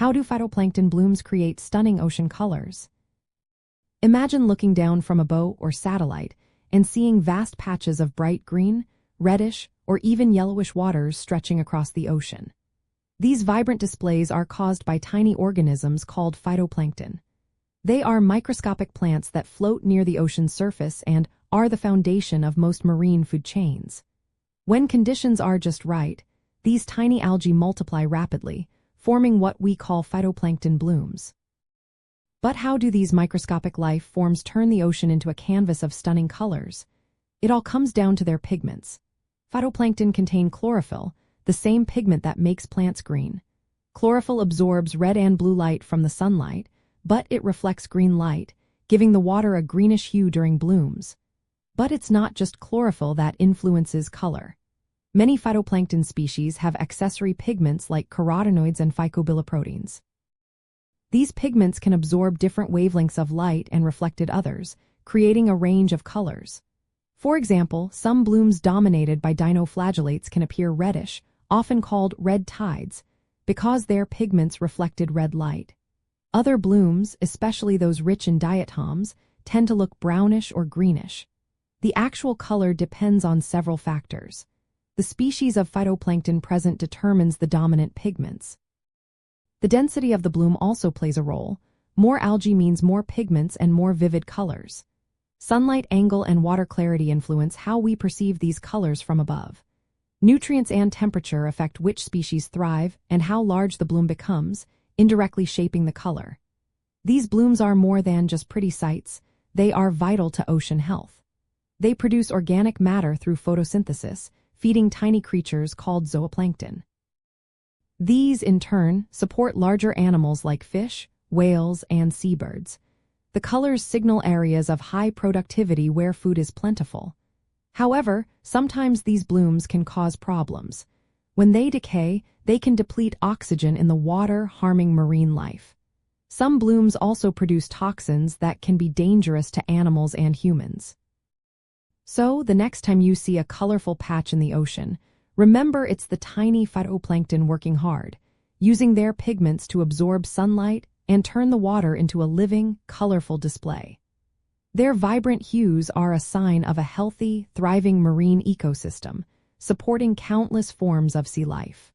How do phytoplankton blooms create stunning ocean colors? Imagine looking down from a boat or satellite and seeing vast patches of bright green, reddish, or even yellowish waters stretching across the ocean. These vibrant displays are caused by tiny organisms called phytoplankton. They are microscopic plants that float near the ocean's surface and are the foundation of most marine food chains. When conditions are just right, these tiny algae multiply rapidly, forming what we call phytoplankton blooms. But how do these microscopic life forms turn the ocean into a canvas of stunning colors? It all comes down to their pigments. Phytoplankton contain chlorophyll, the same pigment that makes plants green. Chlorophyll absorbs red and blue light from the sunlight, but it reflects green light, giving the water a greenish hue during blooms. But it's not just chlorophyll that influences color. Many phytoplankton species have accessory pigments like carotenoids and phycobiliproteins. These pigments can absorb different wavelengths of light and reflected others, creating a range of colors. For example, some blooms dominated by dinoflagellates can appear reddish, often called red tides, because their pigments reflected red light. Other blooms, especially those rich in diatoms, tend to look brownish or greenish. The actual color depends on several factors. The species of phytoplankton present determines the dominant pigments. The density of the bloom also plays a role. More algae means more pigments and more vivid colors. Sunlight angle and water clarity influence how we perceive these colors from above. Nutrients and temperature affect which species thrive and how large the bloom becomes, indirectly shaping the color. These blooms are more than just pretty sights, they are vital to ocean health. They produce organic matter through photosynthesis, feeding tiny creatures called zooplankton. These, in turn, support larger animals like fish, whales, and seabirds. The colors signal areas of high productivity where food is plentiful. However, sometimes these blooms can cause problems. When they decay, they can deplete oxygen in the water, harming marine life. Some blooms also produce toxins that can be dangerous to animals and humans. So, the next time you see a colorful patch in the ocean, remember it's the tiny phytoplankton working hard, using their pigments to absorb sunlight and turn the water into a living, colorful display. Their vibrant hues are a sign of a healthy, thriving marine ecosystem, supporting countless forms of sea life.